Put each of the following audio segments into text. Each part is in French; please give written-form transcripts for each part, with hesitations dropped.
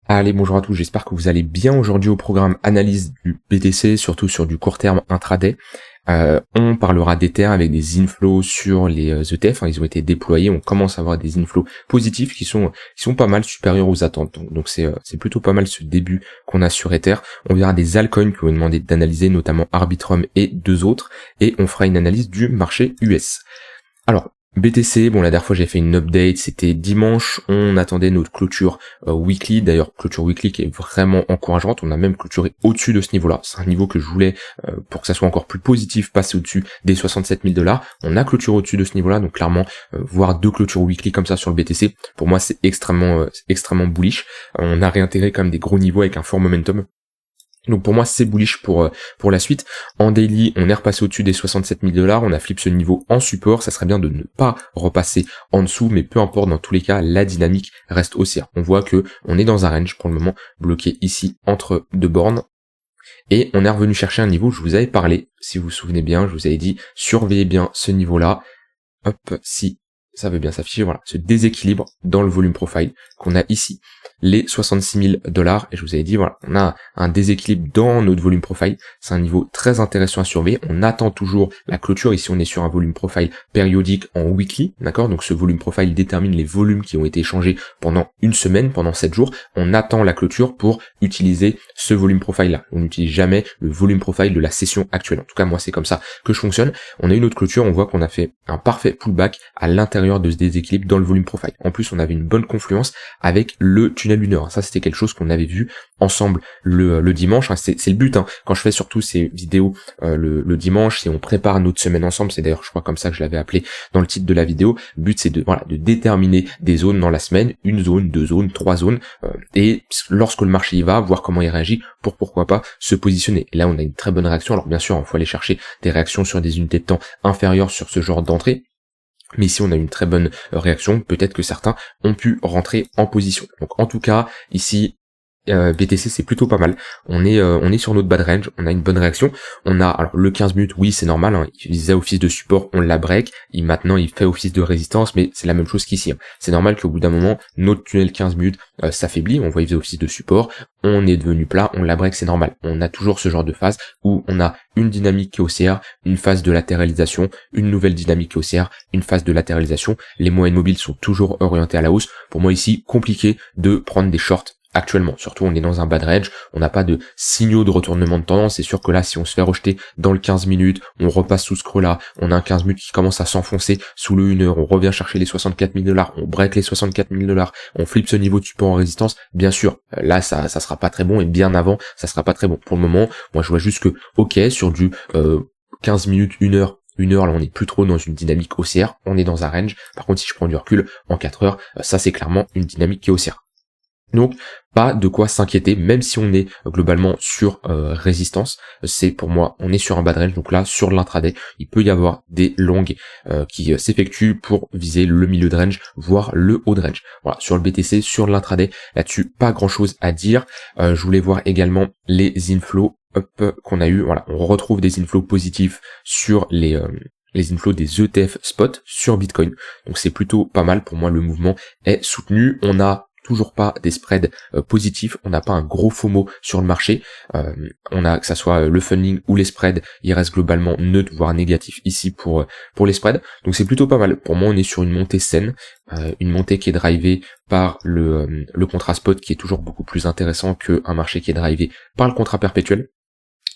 Allez, bonjour à tous, j'espère que vous allez bien aujourd'hui au programme analyse du BTC, surtout sur du court terme intraday. On parlera d'Ether avec des inflows sur les ETF, ils ont été déployés, on commence à avoir des inflows positifs qui sont pas mal supérieurs aux attentes. Donc c'est plutôt pas mal ce début qu'on a sur Ether. On verra des altcoins qui ont demandé d'analyser, notamment Arbitrum et deux autres, et on fera une analyse du marché US. Alors, BTC, bon la dernière fois j'ai fait une update, c'était dimanche, on attendait notre clôture weekly, d'ailleurs clôture weekly qui est vraiment encourageante, on a même clôturé au-dessus de ce niveau-là, c'est un niveau que je voulais pour que ça soit encore plus positif, passer au-dessus des 67 000 $, on a clôturé au-dessus de ce niveau-là, donc clairement voir deux clôtures weekly comme ça sur le BTC, pour moi c'est extrêmement bullish, on a réintégré quand même des gros niveaux avec un fort momentum. Donc pour moi c'est bullish pour la suite. En daily on est repassé au-dessus des 67 000 $, on a flip ce niveau en support, ça serait bien de ne pas repasser en dessous, mais peu importe, dans tous les cas la dynamique reste haussière. On voit que on est dans un range pour le moment, bloqué ici entre deux bornes, et on est revenu chercher un niveau, je vous avais parlé, si vous vous souvenez bien, je vous avais dit surveillez bien ce niveau là, hop, si ça veut bien s'afficher, voilà, ce déséquilibre dans le volume profile qu'on a ici, les 66 000 $, et je vous avais dit, voilà, on a un déséquilibre dans notre volume profile, c'est un niveau très intéressant à surveiller, on attend toujours la clôture, ici on est sur un volume profile périodique en weekly, d'accord, donc ce volume profile détermine les volumes qui ont été échangés pendant une semaine, pendant 7 jours, on attend la clôture pour utiliser ce volume profile là, on n'utilise jamais le volume profile de la session actuelle, en tout cas moi c'est comme ça que je fonctionne. On a une autre clôture, on voit qu'on a fait un parfait pullback à l'intérieur de ce déséquilibre dans le volume profile. En plus, on avait une bonne confluence avec le tunnel lunaire. Ça, c'était quelque chose qu'on avait vu ensemble le dimanche. C'est le but. Quand je fais surtout ces vidéos le dimanche, c'est on prépare notre semaine ensemble. C'est d'ailleurs, je crois, comme ça que je l'avais appelé dans le titre de la vidéo. Le but, c'est de déterminer des zones dans la semaine, une zone, deux zones, trois zones, et lorsque le marché y va, voir comment il réagit pour pourquoi pas se positionner. Et là, on a une très bonne réaction. Alors bien sûr, il faut aller chercher des réactions sur des unités de temps inférieures sur ce genre d'entrée. Mais ici on a une très bonne réaction, peut-être que certains ont pu rentrer en position. Donc en tout cas, ici, BTC c'est plutôt pas mal. On est sur notre bad range, on a une bonne réaction. On a, alors le 15 minutes, oui c'est normal, il faisait office de support, on la break, maintenant il fait office de résistance, mais c'est la même chose qu'ici. C'est normal qu'au bout d'un moment, notre tunnel 15 minutes s'affaiblit, on voit il faisait office de support, on est devenu plat, on la break, c'est normal. On a toujours ce genre de phase où on a une dynamique qui est haussière, une phase de latéralisation, une nouvelle dynamique qui est haussière, une phase de latéralisation. Les moyennes mobiles sont toujours orientées à la hausse. Pour moi ici, compliqué de prendre des shorts actuellement. Surtout on est dans un bad range, on n'a pas de signaux de retournement de tendance. C'est sûr que là, si on se fait rejeter dans le 15 minutes, on repasse sous ce creux là, on a un 15 minutes qui commence à s'enfoncer sous le 1 heure, on revient chercher les 64 000 $, on break les 64 000 $, on flippe ce niveau de support en résistance, bien sûr, là ça sera pas très bon, et bien avant, ça sera pas très bon. Pour le moment, moi je vois juste que, ok, sur du 15 minutes, 1 heure, là on est plus trop dans une dynamique haussière, on est dans un range. Par contre si je prends du recul en 4 heures, ça c'est clairement une dynamique qui est haussière. Donc pas de quoi s'inquiéter, même si on est globalement sur résistance, c'est pour moi, on est sur un bad range, donc là sur l'intraday, il peut y avoir des longues qui s'effectuent pour viser le milieu de range, voire le haut de range. Voilà, sur le BTC, sur l'intraday, là-dessus pas grand chose à dire. Je voulais voir également les inflows qu'on a eu, voilà, on retrouve des inflows positifs sur les inflows des ETF spot sur Bitcoin, donc c'est plutôt pas mal. Pour moi le mouvement est soutenu, on a toujours pas des spreads positifs, on n'a pas un gros FOMO sur le marché, on a, que ça soit le funding ou les spreads, il reste globalement neutre voire négatif ici pour les spreads, donc c'est plutôt pas mal. Pour moi on est sur une montée saine, une montée qui est drivée par le contrat spot, qui est toujours beaucoup plus intéressant qu'un marché qui est drivé par le contrat perpétuel.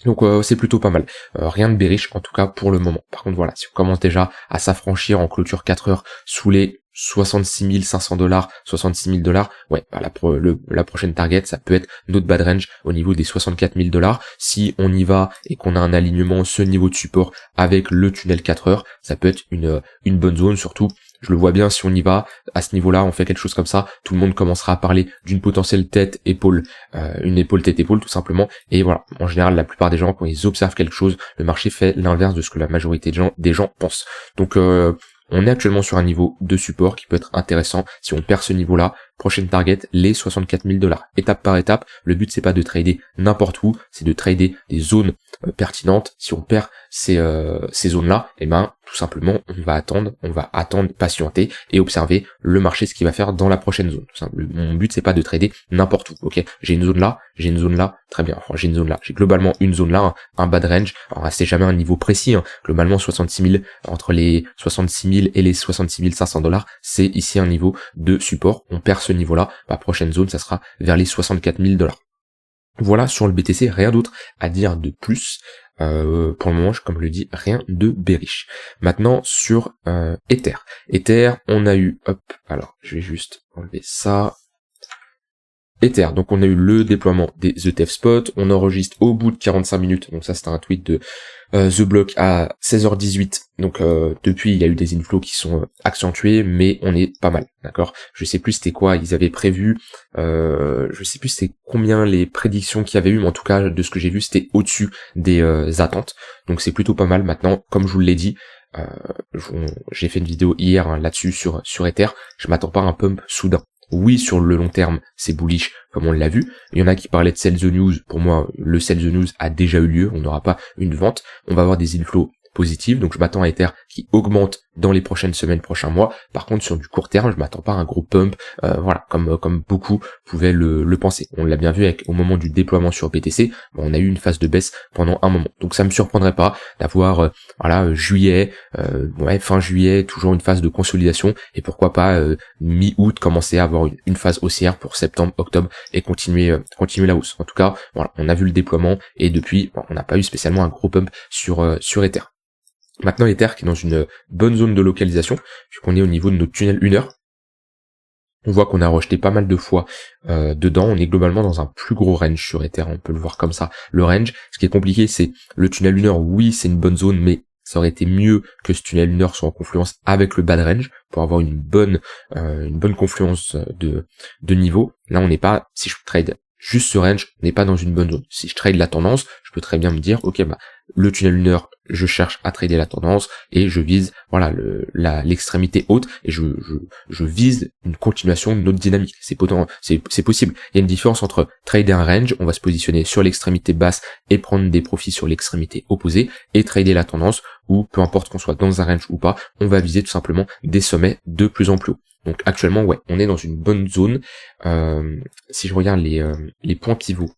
Donc c'est plutôt pas mal, rien de bearish en tout cas pour le moment. Par contre voilà, si on commence déjà à s'affranchir en clôture 4 heures sous les 66 500 $, 66 000 $, ouais, bah la prochaine target, ça peut être notre bad range au niveau des 64 000 $. Si on y va et qu'on a un alignement, ce niveau de support avec le tunnel 4 heures, ça peut être une bonne zone. Surtout, je le vois bien, si on y va, à ce niveau-là, on fait quelque chose comme ça, tout le monde commencera à parler d'une potentielle tête-épaule, une épaule tête-épaule tout simplement, et voilà, en général, la plupart des gens, quand ils observent quelque chose, le marché fait l'inverse de ce que la majorité des gens pensent. Donc, on est actuellement sur un niveau de support qui peut être intéressant. Si on perd ce niveau-là, prochaine target, les 64 000 $. Étape par étape, le but c'est pas de trader n'importe où, c'est de trader des zones pertinentes. Si on perd ces zones-là, et ben tout simplement on va attendre, patienter et observer le marché, ce qu'il va faire dans la prochaine zone. Mon but c'est pas de trader n'importe où. Ok, j'ai une zone là, très bien. Enfin, j'ai globalement une zone là, un bad range. Alors c'est jamais un niveau précis. Globalement 66 000, entre les 66 000 et les 66 500 $, c'est ici un niveau de support. On perd ce niveau-là, la prochaine zone ça sera vers les 64 000 $. Voilà sur le BTC, rien d'autre à dire de plus. Pour le moment, comme je le dis, rien de bearish. Maintenant sur Ether. Ether, on a eu, alors je vais juste enlever ça. Ether, donc on a eu le déploiement des ETF Spot, on enregistre au bout de 45 minutes, donc ça c'était un tweet de The Block à 16h18, donc depuis il y a eu des inflows qui sont accentués, mais on est pas mal, d'accord. Je sais plus c'était quoi, ils avaient prévu, je sais plus c'était combien les prédictions qu'il y avait eu, mais en tout cas de ce que j'ai vu c'était au-dessus des attentes, donc c'est plutôt pas mal. Maintenant, comme je vous l'ai dit, j'ai fait une vidéo hier là-dessus sur Ether, je m'attends pas à un pump soudain. Oui, sur le long terme, c'est bullish, comme on l'a vu. Il y en a qui parlaient de sell the news. Pour moi, le sell the news a déjà eu lieu. On n'aura pas une vente. On va avoir des inflows positifs. Donc, je m'attends à Ether qui augmente dans les prochaines semaines, prochains mois. Par contre, sur du court terme, je m'attends pas à un gros pump. Voilà, comme beaucoup pouvaient le penser. On l'a bien vu au moment du déploiement sur BTC. On a eu une phase de baisse pendant un moment. Donc, ça me surprendrait pas d'avoir, juillet, fin juillet, toujours une phase de consolidation. Et pourquoi pas mi-août commencer à avoir une phase haussière pour septembre, octobre et continuer la hausse. En tout cas, voilà, on a vu le déploiement et depuis, on n'a pas eu spécialement un gros pump sur Ether. Maintenant, Ether qui est dans une bonne zone de localisation, puisqu'on est au niveau de notre tunnel 1 heure. On voit qu'on a rejeté pas mal de fois dedans, on est globalement dans un plus gros range sur Ether, on peut le voir comme ça. Le range, ce qui est compliqué, c'est le tunnel 1 heure, oui, c'est une bonne zone, mais ça aurait été mieux que ce tunnel 1 heure soit en confluence avec le bad range pour avoir une bonne confluence de niveau. Là, on n'est pas, si je trade juste ce range, on n'est pas dans une bonne zone. Si je trade la tendance, je peux très bien me dire, ok, le tunnel 1 heure, je cherche à trader la tendance et je vise, l'extrémité haute et je vise une continuation de notre dynamique. C'est possible. Il y a une différence entre trader un range, on va se positionner sur l'extrémité basse et prendre des profits sur l'extrémité opposée, et trader la tendance où, peu importe qu'on soit dans un range ou pas, on va viser tout simplement des sommets de plus en plus haut. Donc actuellement, on est dans une bonne zone. Si je regarde les points pivots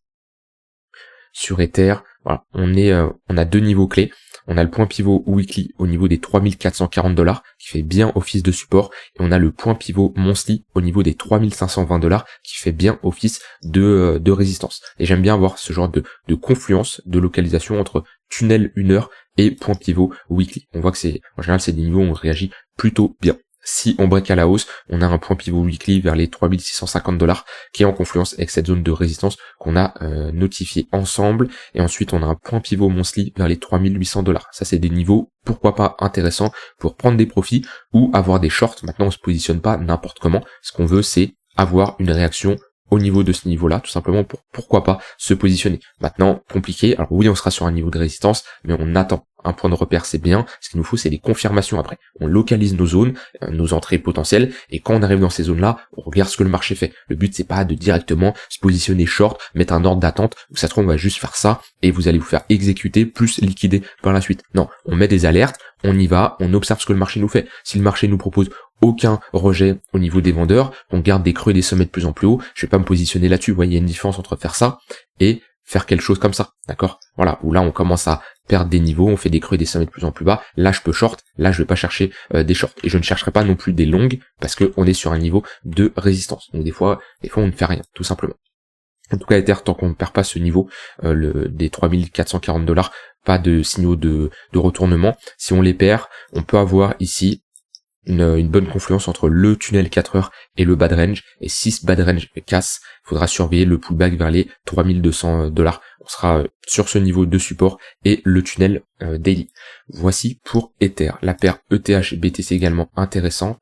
sur Ether, voilà, on a deux niveaux clés. On a le point pivot weekly au niveau des 3440 $, qui fait bien office de support, et on a le point pivot monthly au niveau des 3520 $, qui fait bien office de résistance. Et j'aime bien avoir ce genre de confluence, de localisation entre tunnel 1 heure et point pivot weekly. On voit que en général, c'est des niveaux où on réagit plutôt bien. Si on break à la hausse, on a un point pivot weekly vers les 3650 $ qui est en confluence avec cette zone de résistance qu'on a notifié ensemble, et ensuite on a un point pivot monthly vers les 3800 $. Ça, c'est des niveaux, pourquoi pas, intéressants pour prendre des profits ou avoir des shorts. Maintenant, on se positionne pas n'importe comment. Ce qu'on veut, c'est avoir une réaction au niveau de ce niveau-là, tout simplement pourquoi pas se positionner. Maintenant, compliqué. Alors oui, on sera sur un niveau de résistance, mais on attend. Un point de repère, c'est bien. Ce qu'il nous faut, c'est des confirmations après. On localise nos zones, nos entrées potentielles, et quand on arrive dans ces zones-là, on regarde ce que le marché fait. Le but, c'est pas de directement se positionner short, mettre un ordre d'attente, où ça se trouve, on va juste faire ça, et vous allez vous faire exécuter, plus liquider par la suite. Non, on met des alertes, on y va, on observe ce que le marché nous fait. Si le marché nous propose aucun rejet au niveau des vendeurs, on garde des creux et des sommets de plus en plus haut, je vais pas me positionner là-dessus. Vous voyez, il y a une différence entre faire ça et faire quelque chose comme ça, d'accord? Voilà, où là on commence à perdre des niveaux, on fait des creux et des sommets de plus en plus bas, là je peux short, là je vais pas chercher des shorts, et je ne chercherai pas non plus des longues, parce que on est sur un niveau de résistance, donc des fois on ne fait rien, tout simplement. En tout cas, Ether, tant qu'on ne perd pas ce niveau des 3440 $, pas de signaux de retournement. Si on les perd, on peut avoir ici une bonne confluence entre le tunnel 4 heures et le bad range, et si ce bad range casse, il faudra surveiller le pullback vers les 3200 $. On sera sur ce niveau de support et le tunnel daily. Voici pour Ether. La paire ETH et BTC également intéressante.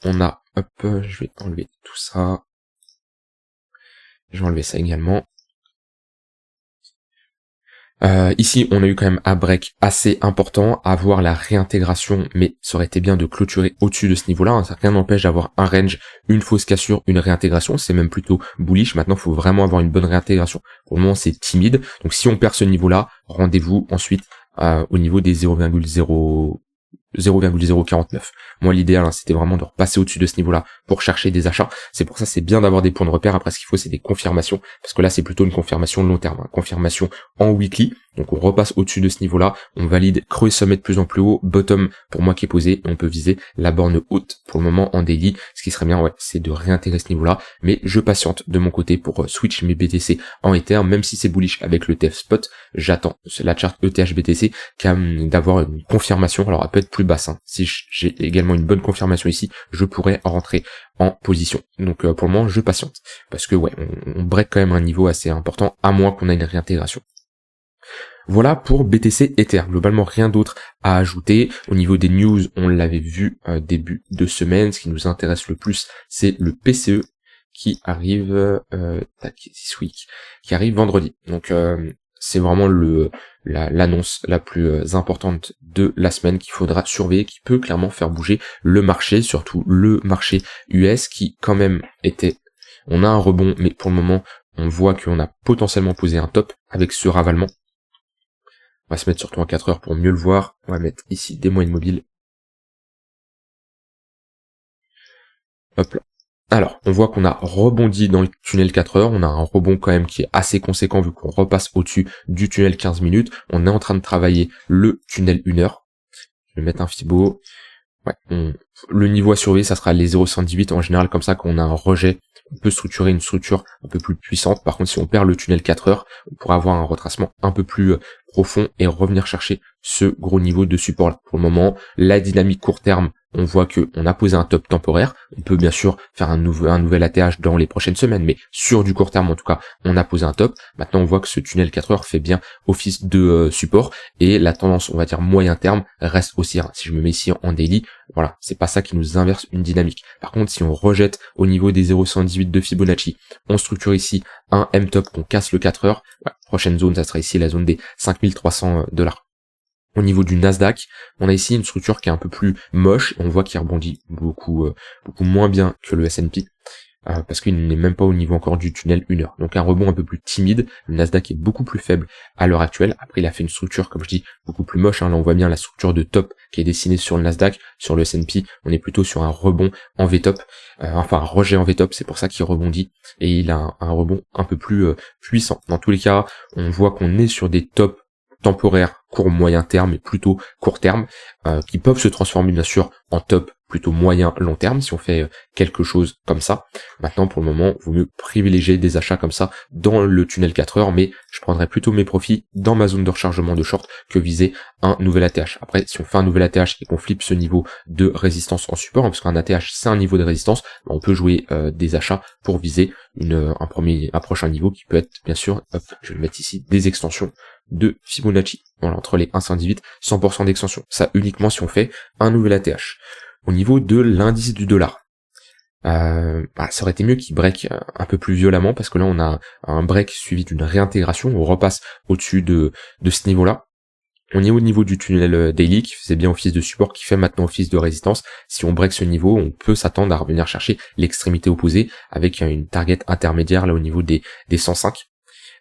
On a, je vais enlever tout ça. Je vais enlever ça également. Ici, on a eu quand même un break assez important, à voir la réintégration, mais ça aurait été bien de clôturer au-dessus de ce niveau-là, hein. Ça rien n'empêche d'avoir un range, une fausse cassure, une réintégration, c'est même plutôt bullish. Maintenant, il faut vraiment avoir une bonne réintégration. Pour le moment, c'est timide, donc si on perd ce niveau-là, rendez-vous ensuite au niveau des 0,049. Moi, l'idéal, hein, c'était vraiment de repasser au-dessus de ce niveau-là pour chercher des achats. C'est pour ça, c'est bien d'avoir des points de repère. Après, ce qu'il faut, c'est des confirmations, parce que là, c'est plutôt une confirmation de long terme, hein. Confirmation en weekly. Donc, on repasse au-dessus de ce niveau-là. On valide creux sommet de plus en plus haut, bottom pour moi qui est posé, et on peut viser la borne haute pour le moment en daily. Ce qui serait bien, ouais, c'est de réintégrer ce niveau-là. Mais je patiente de mon côté pour switch mes BTC en Ether, même si c'est bullish avec le TF spot. J'attends la charte ETH BTC d'avoir une confirmation. Alors, elle peut être plus basse, hein. Si j'ai également une bonne confirmation ici, je pourrais rentrer en position. Donc pour le moment, je patiente, parce que ouais, on break quand même un niveau assez important, à moins qu'on ait une réintégration. Voilà pour BTC Ether. Globalement, rien d'autre à ajouter. Au niveau des news, on l'avait vu début de semaine. Ce qui nous intéresse le plus, c'est le PCE qui arrive this week, qui arrive vendredi. Donc c'est vraiment l'annonce la plus importante de la semaine qu'il faudra surveiller, qui peut clairement faire bouger le marché, surtout le marché US qui quand même on a un rebond, mais pour le moment on voit qu'on a potentiellement posé un top avec ce ravalement. On va se mettre surtout en 4 heures pour mieux le voir. On va mettre ici des moyennes mobiles. Hop là. Alors, on voit qu'on a rebondi dans le tunnel 4 heures, on a un rebond quand même qui est assez conséquent vu qu'on repasse au-dessus du tunnel 15 minutes. On est en train de travailler le tunnel 1 heure. Je vais mettre un Fibo. Ouais, le niveau à surveiller, ça sera les 0,118 en général, comme ça qu'on a un rejet, on peut structurer une structure un peu plus puissante. Par contre, si on perd le tunnel 4 heures, on pourra avoir un retracement un peu plus profond et revenir chercher ce gros niveau de support là. Pour le moment, la dynamique court terme, on voit que on a posé un top temporaire. On peut bien sûr faire un nouvel ATH dans les prochaines semaines, mais sur du court terme en tout cas, on a posé un top. Maintenant, on voit que ce tunnel 4 heures fait bien office de support, et la tendance, on va dire moyen terme, reste haussière. Si je me mets ici en daily, voilà, c'est pas ça qui nous inverse une dynamique. Par contre, si on rejette au niveau des 0,118 de Fibonacci, on structure ici un M-top qu'on casse le 4 heures. Ouais, prochaine zone, ça sera ici la zone des $5300. Au niveau du Nasdaq, on a ici une structure qui est un peu plus moche, on voit qu'il rebondit beaucoup moins bien que le S&P, parce qu'il n'est même pas au niveau encore du tunnel 1 heure. Donc un rebond un peu plus timide, le Nasdaq est beaucoup plus faible à l'heure actuelle. Après, il a fait une structure, comme je dis, beaucoup plus moche, hein. Là on voit bien la structure de top qui est dessinée sur le Nasdaq. Sur le S&P, on est plutôt sur un rebond en V-top, enfin un rejet en V-top, c'est pour ça qu'il rebondit, et il a un rebond un peu plus puissant. Dans tous les cas, on voit qu'on est sur des tops temporaires, court moyen terme et plutôt court terme, qui peuvent se transformer bien sûr en top plutôt moyen long terme si on fait quelque chose comme ça. Maintenant, pour le moment, il vaut mieux privilégier des achats comme ça dans le tunnel 4 heures, mais je prendrais plutôt mes profits dans ma zone de rechargement de short que viser un nouvel ATH. Après, si on fait un nouvel ATH et qu'on flippe ce niveau de résistance en support, hein, parce qu'un ATH c'est un niveau de résistance, on peut jouer des achats pour viser un prochain niveau qui peut être bien sûr, hop, je vais mettre ici des extensions de Fibonacci. Voilà, entre les 1,118, 100% d'extension. Ça uniquement si on fait un nouvel ATH. Au niveau de l'indice du dollar, ça aurait été mieux qu'il break un peu plus violemment, parce que là on a un break suivi d'une réintégration, on repasse au-dessus de ce niveau-là. On est au niveau du tunnel daily qui faisait bien office de support, qui fait maintenant office de résistance. Si on break ce niveau, on peut s'attendre à revenir chercher l'extrémité opposée avec une target intermédiaire là au niveau des 105.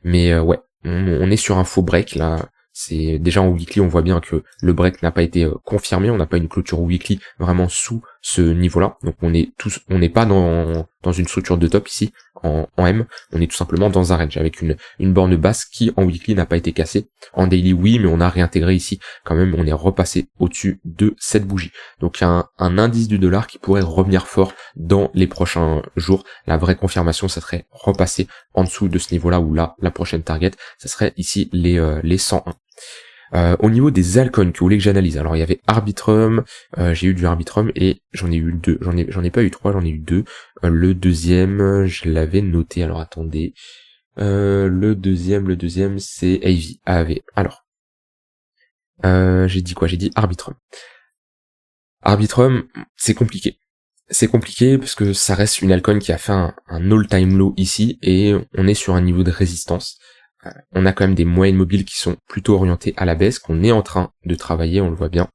Mais ouais, on est sur un faux break là. C'est déjà en weekly, on voit bien que le break n'a pas été confirmé, on n'a pas une clôture weekly vraiment sous ce niveau-là. Donc on n'est pas dans une structure de top ici en M, on est tout simplement dans un range avec une borne basse qui en weekly n'a pas été cassée. En daily oui, mais on a réintégré ici quand même, on est repassé au-dessus de cette bougie. Donc un indice du dollar qui pourrait revenir fort dans les prochains jours. La vraie confirmation, ça serait repasser en dessous de ce niveau-là, où là la prochaine target, ça serait ici les 101. Au niveau des altcoins que vous voulez que j'analyse, alors il y avait Arbitrum, j'ai eu du Arbitrum et j'en ai eu deux, j'en ai pas eu trois, j'en ai eu deux. Le deuxième, je l'avais noté, alors attendez, le deuxième c'est AV. Alors, j'ai dit quoi? J'ai dit Arbitrum. Arbitrum, c'est compliqué. C'est compliqué parce que ça reste une altcoin qui a fait un all-time low ici et on est sur un niveau de résistance. On a quand même des moyennes mobiles qui sont plutôt orientées à la baisse, qu'on est en train de travailler, on le voit bien.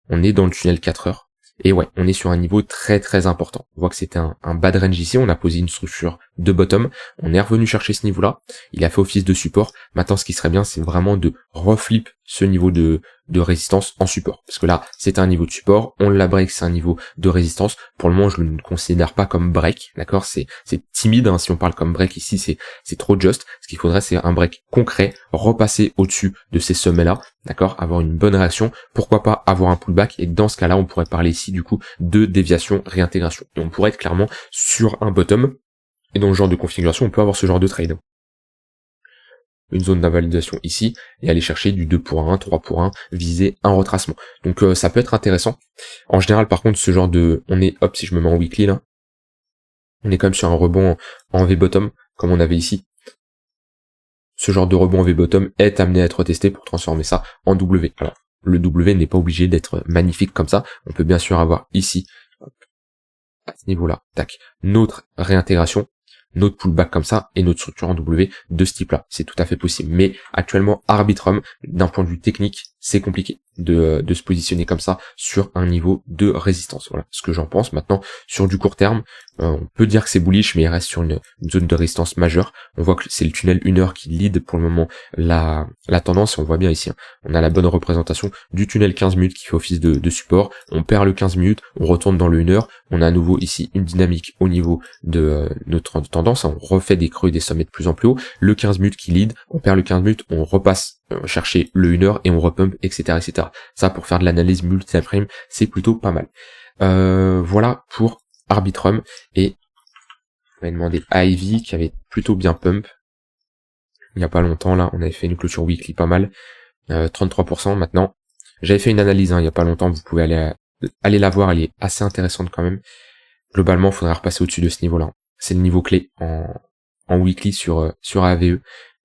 On est dans le tunnel 4 heures. Et ouais, on est sur un niveau très très important. On voit que c'était un bas de range ici, on a posé une structure de bottom, on est revenu chercher ce niveau-là, il a fait office de support. Maintenant, ce qui serait bien, c'est vraiment de reflip ce niveau de résistance en support. Parce que là, c'est un niveau de support, on l'a break, c'est un niveau de résistance. Pour le moment, je ne le considère pas comme break, d'accord? C'est timide, hein, si on parle comme break ici, c'est trop just. Ce qu'il faudrait, c'est un break concret, repasser au-dessus de ces sommets-là, d'accord? Avoir une bonne réaction, pourquoi pas avoir un pullback, et dans ce cas-là, on pourrait parler ici, du coup, de déviation, réintégration. Et on pourrait être clairement sur un bottom, et dans le genre de configuration, on peut avoir ce genre de trade. Une zone d'invalidation ici, et aller chercher du 2 pour 1, 3 pour 1, viser un retracement. Donc ça peut être intéressant. En général, par contre, ce genre de... On est, hop, si je me mets en weekly, là, on est quand même sur un rebond en V-bottom, comme on avait ici. Ce genre de rebond en V-bottom est amené à être testé pour transformer ça en W. Alors, le W n'est pas obligé d'être magnifique comme ça. On peut bien sûr avoir ici, hop, à ce niveau-là, tac, notre réintégration, notre pullback comme ça, et notre structure en W de ce type-là. C'est tout à fait possible. Mais actuellement, Arbitrum, d'un point de vue technique, c'est compliqué de se positionner comme ça sur un niveau de résistance. Voilà ce que j'en pense. Maintenant, sur du court terme, on peut dire que c'est bullish, mais il reste sur une zone de résistance majeure. On voit que c'est le tunnel 1 heure qui lead pour le moment la tendance, et on voit bien ici, hein, on a la bonne représentation du tunnel 15 minutes qui fait office de support. On perd le 15 minutes, on retourne dans le 1 heure, on a à nouveau ici une dynamique au niveau de notre tendance, on refait des creux et des sommets de plus en plus haut, le 15 minutes qui lead, on perd le 15 minutes, on repasse chercher le 1 heure et on repump, etc., etc. Ça, pour faire de l'analyse multi-frame, c'est plutôt pas mal. Voilà pour Arbitrum, et on va demander à Ivy qui avait plutôt bien pump il n'y a pas longtemps. Là, on avait fait une clôture weekly pas mal, 33% maintenant. J'avais fait une analyse, hein, il n'y a pas longtemps, vous pouvez aller la voir, elle est assez intéressante quand même. Globalement, il faudrait repasser au-dessus de ce niveau-là. C'est le niveau clé en weekly sur AVE,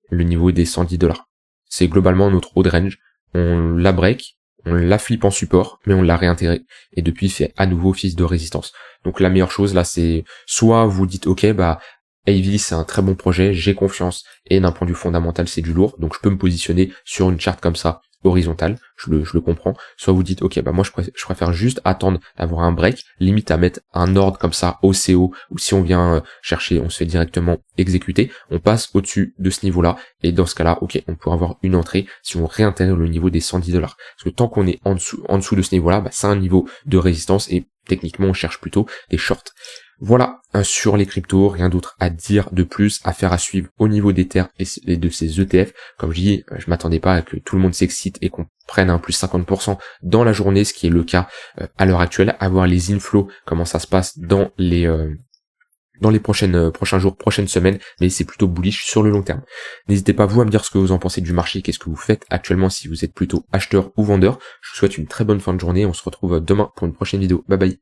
le niveau des 110$. C'est globalement notre haut de range. On la break, on la flippe en support, mais on l'a réintégré, et depuis il fait à nouveau office de résistance. Donc la meilleure chose là, c'est soit vous dites ok, bah AV c'est un très bon projet, j'ai confiance, et d'un point de vue fondamental c'est du lourd, donc je peux me positionner sur une charte comme ça horizontale, je le comprends. Soit vous dites ok, bah moi je préfère juste attendre d'avoir un break, limite à mettre un ordre comme ça au CO, ou si on vient chercher, on se fait directement exécuter, on passe au-dessus de ce niveau-là, et dans ce cas-là, ok, on pourra avoir une entrée si on réintègre le niveau des 110$. Parce que tant qu'on est en dessous de ce niveau-là, bah, c'est un niveau de résistance, et techniquement on cherche plutôt des shorts. Voilà, sur les cryptos, rien d'autre à dire de plus, affaire à suivre au niveau d'Ether et de ces ETF. Comme je dis, je m'attendais pas à que tout le monde s'excite et qu'on prenne un plus 50% dans la journée, ce qui est le cas à l'heure actuelle. À voir les inflows, comment ça se passe dans les prochains jours, prochaines semaines, mais c'est plutôt bullish sur le long terme. N'hésitez pas vous à me dire ce que vous en pensez du marché, qu'est-ce que vous faites actuellement, si vous êtes plutôt acheteur ou vendeur. Je vous souhaite une très bonne fin de journée, on se retrouve demain pour une prochaine vidéo. Bye bye.